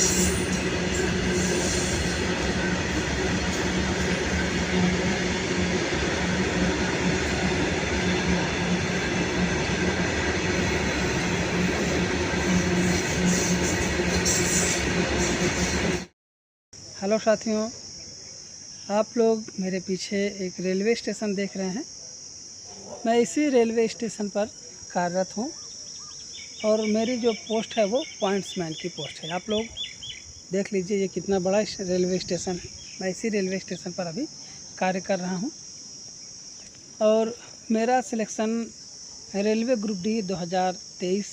Hello साथियों, आप लोग मेरे पीछे एक रेलवे स्टेशन देख रहे हैं। मैं इसी रेलवे स्टेशन पर कार्यरत हूं और मेरी जो पोस्ट है वो पॉइंट्समैन की पोस्ट है। आप लोग देख लीजिए ये कितना बड़ा रेलवे स्टेशन है। मैं इसी रेलवे स्टेशन पर अभी कार्य कर रहा हूं और मेरा सिलेक्शन रेलवे ग्रुप डी 2023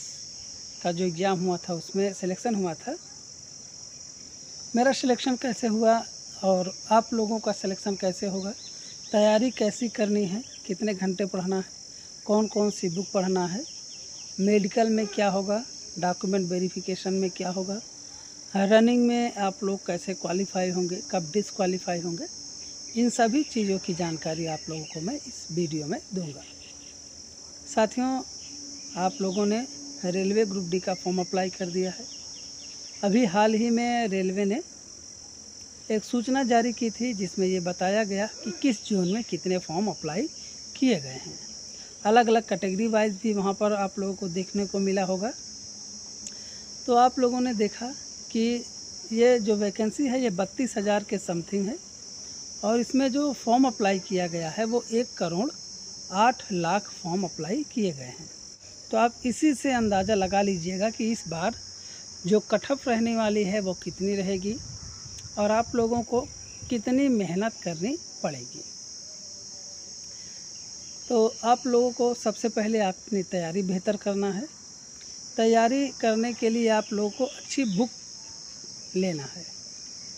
का जो एग्ज़ाम हुआ था उसमें सिलेक्शन हुआ था। मेरा सिलेक्शन कैसे हुआ और आप लोगों का सिलेक्शन कैसे होगा, तैयारी कैसी करनी है, कितने घंटे पढ़ना है, कौन कौन सी बुक पढ़ना है, मेडिकल में क्या होगा, डॉक्यूमेंट वेरिफिकेशन में क्या होगा, रनिंग में आप लोग कैसे क्वालिफाई होंगे, कब डिसक्वालीफाई होंगे, इन सभी चीज़ों की जानकारी आप लोगों को मैं इस वीडियो में दूंगा। साथियों, आप लोगों ने रेलवे ग्रुप डी का फॉर्म अप्लाई कर दिया है। अभी हाल ही में रेलवे ने एक सूचना जारी की थी जिसमें ये बताया गया कि किस जोन में कितने फॉर्म अप्लाई किए गए हैं। अलग अलग कैटेगरी वाइज भी वहाँ पर आप लोगों को देखने को मिला होगा। तो आप लोगों ने देखा कि ये जो वैकेंसी है ये 32,000 के समथिंग है और इसमें जो फॉर्म अप्लाई किया गया है वो 1,08,00,000 फॉर्म अप्लाई किए गए हैं। तो आप इसी से अंदाज़ा लगा लीजिएगा कि इस बार जो कट ऑफ रहने वाली है वो कितनी रहेगी और आप लोगों को कितनी मेहनत करनी पड़ेगी। तो आप लोगों को सबसे पहले अपनी तैयारी बेहतर करना है। तैयारी करने के लिए आप लोगों को अच्छी बुक लेना है।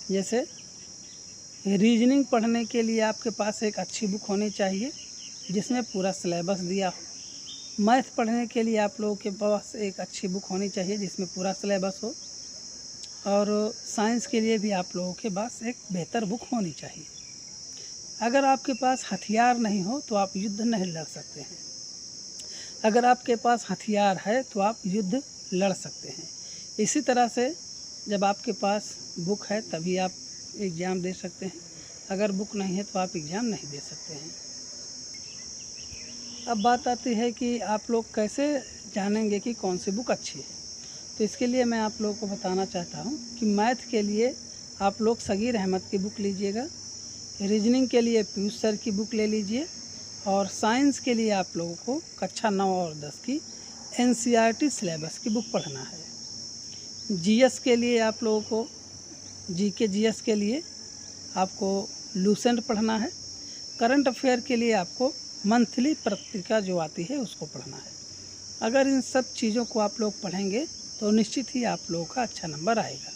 जैसे रीजनिंग पढ़ने के लिए आपके पास एक अच्छी बुक होनी चाहिए जिसमें पूरा सिलेबस दिया हो। मैथ पढ़ने के लिए आप लोगों के पास एक अच्छी बुक होनी चाहिए जिसमें पूरा सिलेबस हो और साइंस के लिए भी आप लोगों के पास एक बेहतर बुक होनी चाहिए। अगर आपके पास हथियार नहीं हो तो आप युद्ध नहीं लड़ सकते हैं। अगर आपके पास हथियार है तो आप युद्ध लड़ सकते हैं। इसी तरह से जब आपके पास बुक है तभी आप एग्ज़ाम दे सकते हैं। अगर बुक नहीं है तो आप एग्ज़ाम नहीं दे सकते हैं। अब बात आती है कि आप लोग कैसे जानेंगे कि कौन सी बुक अच्छी है। तो इसके लिए मैं आप लोगों को बताना चाहता हूं कि मैथ के लिए आप लोग सगीर अहमद की बुक लीजिएगा, रीजनिंग के लिए पीयूष सर की बुक ले लीजिए और साइंस के लिए आप लोगों को कक्षा 9 और 10 की NCERT सिलेबस की बुक पढ़ना है। जीएस के लिए आप लोगों को GS के लिए आपको लूसेंट पढ़ना है। करंट अफेयर के लिए आपको मंथली पत्रिका जो आती है उसको पढ़ना है। अगर इन सब चीज़ों को आप लोग पढ़ेंगे तो निश्चित ही आप लोगों का अच्छा नंबर आएगा।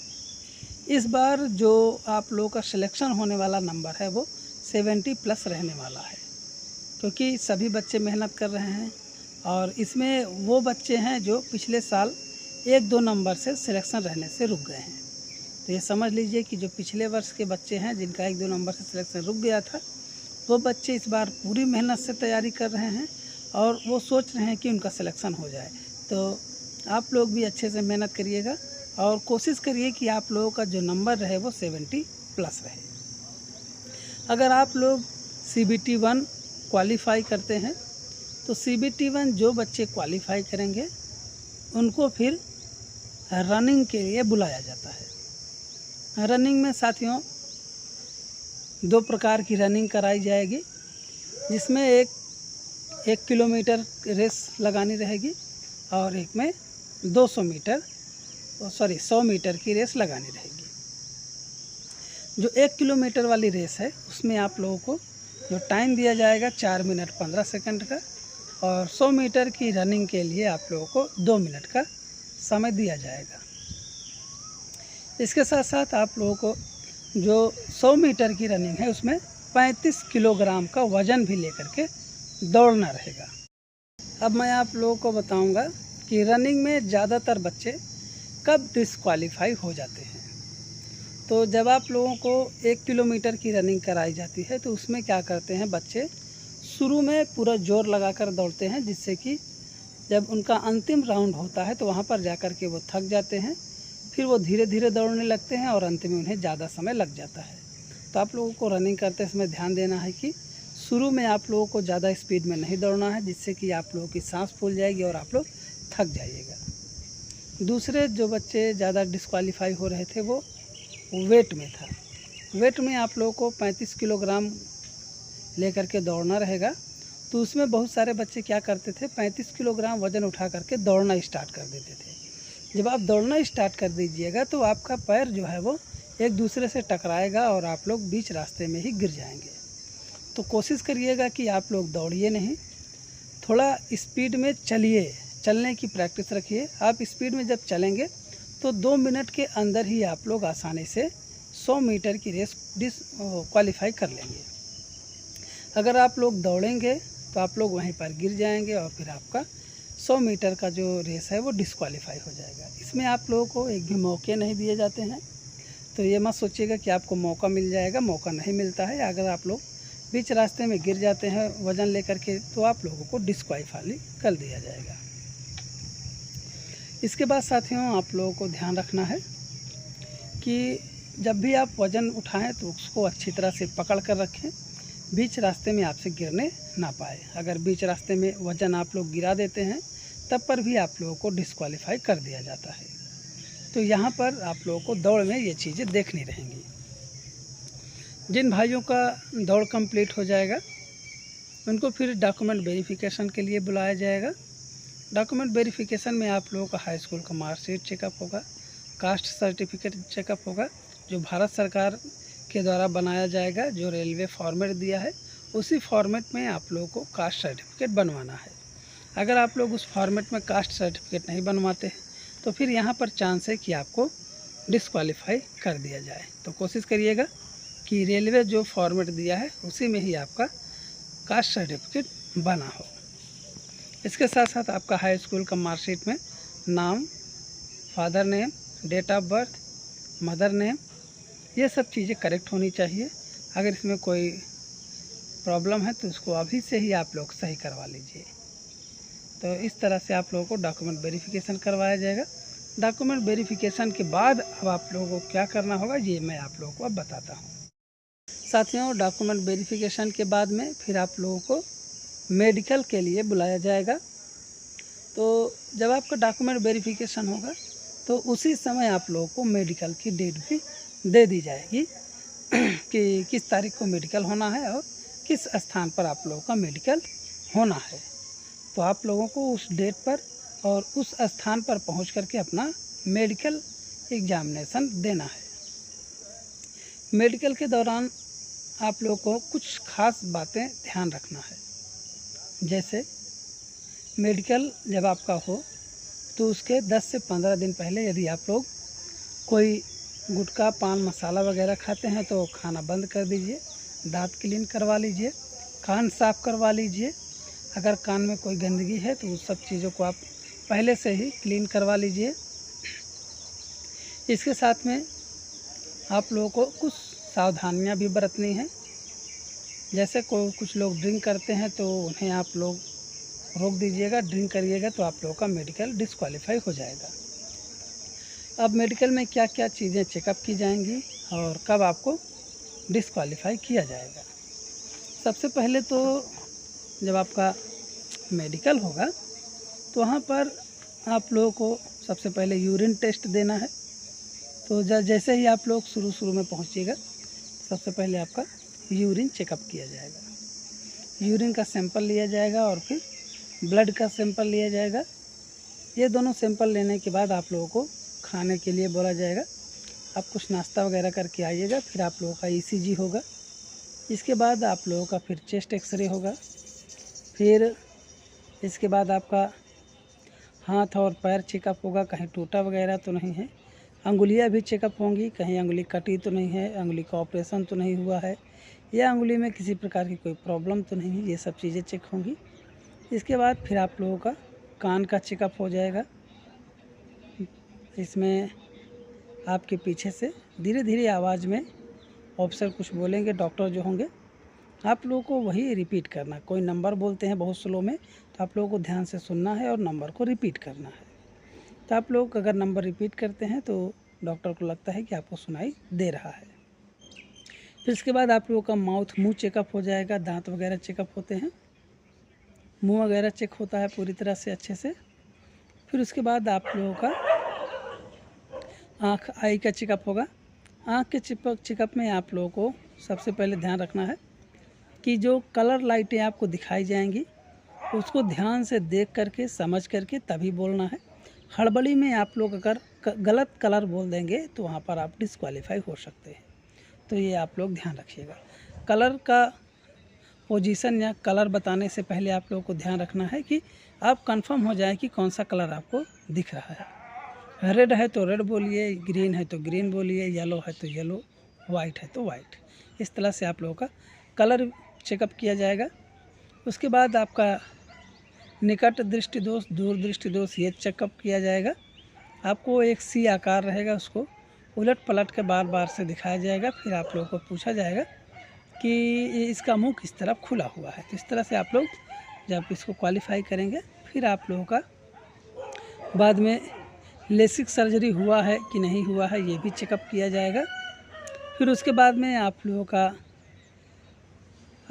इस बार जो आप लोगों का सिलेक्शन होने वाला नंबर है वो 70+ रहने वाला है, क्योंकि सभी बच्चे मेहनत कर रहे हैं और इसमें वो बच्चे हैं जो पिछले साल 1-2 नंबर से सिलेक्शन रहने से रुक गए हैं। तो ये समझ लीजिए कि जो पिछले वर्ष के बच्चे हैं जिनका 1-2 नंबर से सिलेक्शन रुक गया था, वो बच्चे इस बार पूरी मेहनत से तैयारी कर रहे हैं और वो सोच रहे हैं कि उनका सिलेक्शन हो जाए। तो आप लोग भी अच्छे से मेहनत करिएगा और कोशिश करिए कि आप लोगों का जो नंबर रहे वो 70+ रहे। अगर आप लोग CBT 1 क्वालिफ़ाई करते हैं तो CBT 1 जो बच्चे क्वालिफ़ाई करेंगे उनको फिर रनिंग के लिए बुलाया जाता है। रनिंग में साथियों 2 प्रकार की रनिंग कराई जाएगी, जिसमें एक किलोमीटर रेस लगानी रहेगी और एक में 100 मीटर की रेस लगानी रहेगी। जो 1 किलोमीटर वाली रेस है उसमें आप लोगों को जो टाइम दिया जाएगा 4 मिनट 15 सेकंड का और 100 मीटर की रनिंग के लिए आप लोगों को 2 मिनट का समय दिया जाएगा। इसके साथ साथ आप लोगों को जो 100 मीटर की रनिंग है उसमें 35 किलोग्राम का वज़न भी लेकर के दौड़ना रहेगा। अब मैं आप लोगों को बताऊंगा कि रनिंग में ज़्यादातर बच्चे कब डिसक्वालीफाई हो जाते हैं। तो जब आप लोगों को 1 किलोमीटर की रनिंग कराई जाती है तो उसमें क्या करते हैं बच्चे, शुरू में पूरा जोर लगाकर दौड़ते हैं, जिससे कि जब उनका अंतिम राउंड होता है तो वहाँ पर जाकर के वो थक जाते हैं। फिर वो धीरे धीरे दौड़ने लगते हैं और अंत में उन्हें ज़्यादा समय लग जाता है। तो आप लोगों को रनिंग करते समय ध्यान देना है कि शुरू में आप लोगों को ज़्यादा स्पीड में नहीं दौड़ना है, जिससे कि आप लोगों की सांस फूल जाएगी और आप लोग थक जाइएगा। दूसरे जो बच्चे ज़्यादा डिस्क्वालीफाई हो रहे थे वो वेट में था। वेट में आप लोगों को 35 किलोग्राम लेकर के दौड़ना रहेगा। तो उसमें बहुत सारे बच्चे क्या करते थे, 35 किलोग्राम वज़न उठा करके दौड़ना स्टार्ट कर देते थे। जब आप दौड़ना स्टार्ट कर दीजिएगा तो आपका पैर जो है वो एक दूसरे से टकराएगा और आप लोग बीच रास्ते में ही गिर जाएंगे। तो कोशिश करिएगा कि आप लोग दौड़िए नहीं, थोड़ा स्पीड में चलिए, चलने की प्रैक्टिस रखिए। आप स्पीड में जब चलेंगे तो 2 मिनट के अंदर ही आप लोग आसानी से 100 मीटर की रेस क्वालिफाई कर लेंगे। अगर आप लोग दौड़ेंगे तो आप लोग वहीं पर गिर जाएंगे और फिर आपका 100 मीटर का जो रेस है वो डिस्क्वालीफाई हो जाएगा। इसमें आप लोगों को एक भी मौके नहीं दिए जाते हैं। तो ये मत सोचिएगा कि आपको मौका मिल जाएगा, मौका नहीं मिलता है। अगर आप लोग बीच रास्ते में गिर जाते हैं वज़न लेकर के तो आप लोगों को डिस्क्वालीफाई कर दिया जाएगा। इसके बाद साथियों आप लोगों को ध्यान रखना है कि जब भी आप वज़न उठाएं तो उसको अच्छी तरह से पकड़ कर रखें, बीच रास्ते में आपसे गिरने ना पाए। अगर बीच रास्ते में वज़न आप लोग गिरा देते हैं तब पर भी आप लोगों को डिस्क्वालीफाई कर दिया जाता है। तो यहाँ पर आप लोगों को दौड़ में ये चीज़ें देखनी रहेंगी। जिन भाइयों का दौड़ कंप्लीट हो जाएगा उनको फिर डॉक्यूमेंट वेरिफिकेशन के लिए बुलाया जाएगा। डॉक्यूमेंट वेरिफिकेशन में आप लोगों का हाई स्कूल का मार्कशीट चेकअप होगा, कास्ट सर्टिफिकेट चेकअप होगा, जो भारत सरकार के द्वारा बनाया जाएगा, जो रेलवे फॉर्मेट दिया है उसी फॉर्मेट में आप लोगों को कास्ट सर्टिफिकेट बनवाना है। अगर आप लोग उस फॉर्मेट में कास्ट सर्टिफिकेट नहीं बनवाते हैं तो फिर यहाँ पर चांस है कि आपको डिस्क्वालीफाई कर दिया जाए। तो कोशिश करिएगा कि रेलवे जो फॉर्मेट दिया है उसी में ही आपका कास्ट सर्टिफिकेट बना हो। इसके साथ साथ आपका हाई स्कूल का मार्कशीट में नाम, father name, date of birth, mother name, ये सब चीज़ें करेक्ट होनी चाहिए। अगर इसमें कोई प्रॉब्लम है तो उसको अभी से ही आप लोग सही करवा लीजिए। तो इस तरह से आप लोगों को डॉक्यूमेंट वेरिफिकेशन करवाया जाएगा। डॉक्यूमेंट वेरिफिकेशन के बाद अब आप लोगों को क्या करना होगा ये मैं आप लोगों को अब बताता हूँ। साथियों, डॉक्यूमेंट वेरिफिकेशन के बाद में फिर आप लोगों को मेडिकल के लिए बुलाया जाएगा। तो जब आपका डॉक्यूमेंट वेरिफिकेशन होगा तो उसी समय आप लोगों को मेडिकल की डेट भी दे दी जाएगी कि किस तारीख को मेडिकल होना है और किस स्थान पर आप लोगों का मेडिकल होना है। तो आप लोगों को उस डेट पर और उस स्थान पर पहुंच करके अपना मेडिकल एग्जामिनेशन देना है। मेडिकल के दौरान आप लोगों को कुछ खास बातें ध्यान रखना है। जैसे मेडिकल जब आपका हो तो उसके 10 से 15 दिन पहले यदि आप लोग कोई गुटखा, पान मसाला वगैरह खाते हैं तो खाना बंद कर दीजिए, दांत क्लीन करवा लीजिए, कान साफ़ करवा लीजिए। अगर कान में कोई गंदगी है तो उस सब चीज़ों को आप पहले से ही क्लीन करवा लीजिए। इसके साथ में आप लोगों को कुछ सावधानियां भी बरतनी हैं। जैसे कुछ लोग ड्रिंक करते हैं तो उन्हें आप लोग रोक दीजिएगा। ड्रिंक करिएगा तो आप लोगों का मेडिकल डिस्क्वालीफाई हो जाएगा। अब मेडिकल में क्या क्या चीज़ें चेकअप की जाएंगी और कब आपको डिस्क्वालीफाई किया जाएगा। सबसे पहले तो जब आपका मेडिकल होगा तो वहाँ पर आप लोगों को सबसे पहले यूरिन टेस्ट देना है। तो जैसे ही आप लोग शुरू में पहुँचिएगा सबसे पहले आपका यूरिन चेकअप किया जाएगा। यूरिन का सैंपल लिया जाएगा और फिर ब्लड का सैंपल लिया जाएगा। ये दोनों सैंपल लेने के बाद आप लोगों को खाने के लिए बोला जाएगा। आप कुछ नाश्ता वगैरह करके आइएगा। फिर आप लोगों का ईसीजी होगा। इसके बाद आप लोगों का फिर चेस्ट एक्सरे होगा। फिर इसके बाद आपका हाथ और पैर चेकअप होगा, कहीं टूटा वगैरह तो नहीं है। अंगुलियां भी चेकअप होंगी, कहीं अंगुली कटी तो नहीं है, अंगुली का ऑपरेशन तो नहीं हुआ है, या अंगुली में किसी प्रकार की कोई प्रॉब्लम तो नहीं है। ये सब चीज़ें चेक होंगी। इसके बाद फिर आप लोगों का कान का चेकअप हो जाएगा। इसमें आपके पीछे से धीरे धीरे आवाज़ में ऑफिसर कुछ बोलेंगे, डॉक्टर जो होंगे, आप लोगों को वही रिपीट करना। कोई नंबर बोलते हैं बहुत स्लो में तो आप लोगों को ध्यान से सुनना है और नंबर को रिपीट करना है। तो आप लोग अगर नंबर रिपीट करते हैं तो डॉक्टर को लगता है कि आपको सुनाई दे रहा है। फिर इसके बाद आप लोगों का मुंह चेकअप हो जाएगा, दांत वगैरह चेकअप होते हैं, मुंह वगैरह चेक होता है पूरी तरह से अच्छे से। फिर उसके बाद आप लोगों का आई का चेकअप होगा। आँख के चेकअप में आप लोगों को सबसे पहले ध्यान रखना है कि जो कलर लाइटें आपको दिखाई जाएंगी उसको ध्यान से देख करके समझ करके तभी बोलना है। हड़बड़ी में आप लोग अगर गलत कलर बोल देंगे तो वहाँ पर आप डिस्क्वालीफाई हो सकते हैं, तो ये आप लोग ध्यान रखिएगा। कलर का पोजीशन या कलर बताने से पहले आप लोगों को ध्यान रखना है कि आप कंफर्म हो जाए कि कौन सा कलर आपको दिख रहा है। रेड है तो रेड बोलिए, ग्रीन है तो ग्रीन बोलिए, येलो है तो येलो, वाइट है तो वाइट। इस तरह से आप लोगों का कलर चेकअप किया जाएगा। उसके बाद आपका निकट दृष्टि दोष, दूर दृष्टि दोष, ये चेकअप किया जाएगा। आपको एक सी आकार रहेगा, उसको उलट पलट के बार बार से दिखाया जाएगा। फिर आप लोगों को पूछा जाएगा कि इसका मुंह किस तरफ खुला हुआ है। तो इस तरह से आप लोग जब इसको क्वालिफाई करेंगे, फिर आप लोगों का बाद में लेसिक सर्जरी हुआ है कि नहीं हुआ है ये भी चेकअप किया जाएगा। फिर उसके बाद में आप लोगों का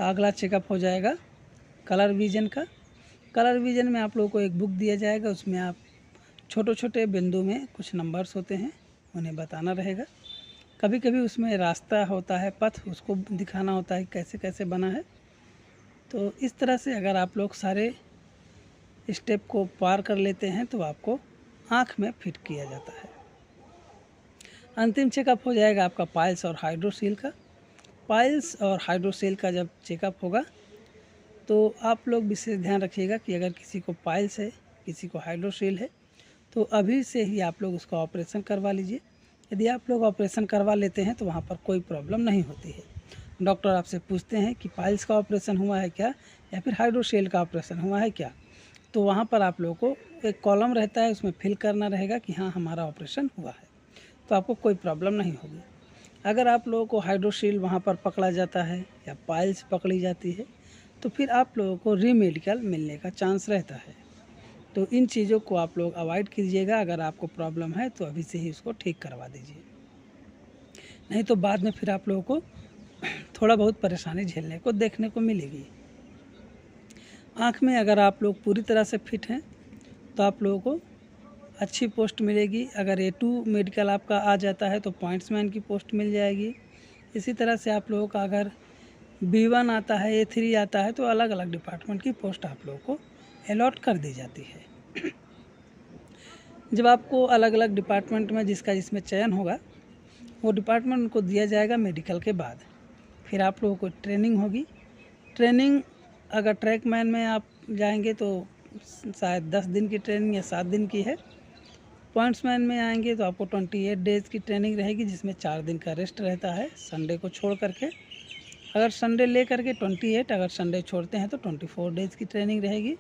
अगला चेकअप हो जाएगा कलर विजन का। कलर विजन में आप लोगों को एक बुक दिया जाएगा, उसमें आप छोटे छोटे बिंदु में कुछ नंबर्स होते हैं उन्हें बताना रहेगा। कभी कभी उसमें रास्ता होता है, पथ, उसको दिखाना होता है कैसे कैसे बना है। तो इस तरह से अगर आप लोग सारे स्टेप को पार कर लेते हैं तो आपको आँख में फिट किया जाता है। अंतिम चेकअप हो जाएगा आपका पाइल्स और हाइड्रोसील का। पाइल्स और हाइड्रोसील का जब चेकअप होगा तो आप लोग विशेष ध्यान रखिएगा कि अगर किसी को पाइल्स है, किसी को हाइड्रोसील है, तो अभी से ही आप लोग उसका ऑपरेशन करवा लीजिए। यदि आप लोग ऑपरेशन करवा लेते हैं तो वहाँ पर कोई प्रॉब्लम नहीं होती है। डॉक्टर आपसे पूछते हैं कि पाइल्स का ऑपरेशन हुआ है क्या या फिर हाइड्रोसील का ऑपरेशन हुआ है क्या, तो वहाँ पर आप लोगों को एक कॉलम रहता है, उसमें फिल करना रहेगा कि हाँ हमारा ऑपरेशन हुआ है, तो आपको कोई प्रॉब्लम नहीं होगी। अगर आप लोगों को हाइड्रोसील वहाँ पर पकड़ा जाता है या पाइल्स पकड़ी जाती है तो फिर आप लोगों को रीमेडिकल मिलने का चांस रहता है। तो इन चीज़ों को आप लोग अवॉइड कीजिएगा। अगर आपको प्रॉब्लम है तो अभी से ही उसको ठीक करवा दीजिए, नहीं तो बाद में फिर आप लोगों को थोड़ा बहुत परेशानी झेलने को देखने को मिलेगी। आँख में अगर आप लोग पूरी तरह से फिट हैं तो आप लोगों को अच्छी पोस्ट मिलेगी। अगर A2 मेडिकल आपका आ जाता है तो पॉइंट्समैन की पोस्ट मिल जाएगी। इसी तरह से आप लोगों का अगर B1 आता है, A3 आता है, तो अलग अलग डिपार्टमेंट की पोस्ट आप लोगों को अलॉट कर दी जाती है। जब आपको अलग अलग डिपार्टमेंट में जिसमें चयन होगा वो डिपार्टमेंट उनको दिया जाएगा मेडिकल के बाद। फिर आप लोगों को ट्रेनिंग होगी। ट्रेनिंग अगर ट्रैकमैन में आप जाएंगे तो शायद 10 दिन की ट्रेनिंग या 7 दिन की है। पॉइंट्समैन में आएंगे तो आपको 28 डेज़ की ट्रेनिंग रहेगी, जिसमें 4 दिन का रेस्ट रहता है संडे को छोड़ करके। अगर संडे ले करके 28, अगर संडे छोड़ते हैं तो 24 डेज़ की ट्रेनिंग रहेगी।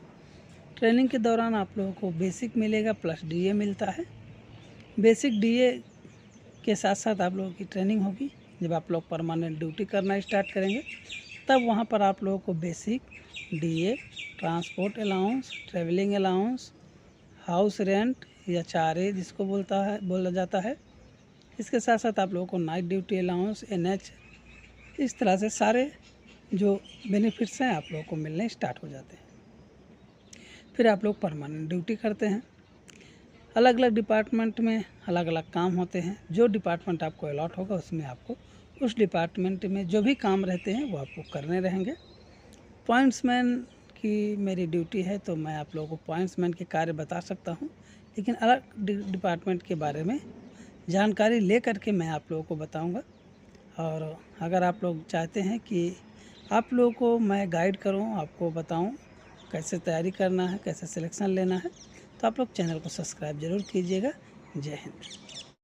ट्रेनिंग के दौरान आप लोगों को बेसिक मिलेगा प्लस DA मिलता है। बेसिक DA के साथ साथ आप लोगों की ट्रेनिंग होगी। जब आप लोग परमानेंट ड्यूटी करना स्टार्ट करेंगे तब वहाँ पर आप लोगों को basic DA, transport allowance, travelling allowance, house rent या चारे जिसको बोला जाता है, इसके साथ साथ आप लोगों को नाइट ड्यूटी अलाउंस, NH, इस तरह से सारे जो बेनिफिट्स हैं आप लोगों को मिलने स्टार्ट हो जाते हैं। फिर आप लोग परमानेंट ड्यूटी करते हैं। अलग अलग डिपार्टमेंट में अलग अलग काम होते हैं। जो डिपार्टमेंट आपको अलॉट होगा उसमें आपको उस डिपार्टमेंट में जो भी काम रहते हैं वो आपको करने रहेंगे। पॉइंट्समैन की मेरी ड्यूटी है तो मैं आप लोगों को पॉइंट्समैन के कार्य बता सकता हूँ, लेकिन अलग डिपार्टमेंट के बारे में जानकारी ले करके मैं आप लोगों को बताऊँगा। और अगर आप लोग चाहते हैं कि आप लोगों को मैं गाइड करूं, आपको बताऊं कैसे तैयारी करना है, कैसे सिलेक्शन लेना है, तो आप लोग चैनल को सब्सक्राइब ज़रूर कीजिएगा। जय हिंद।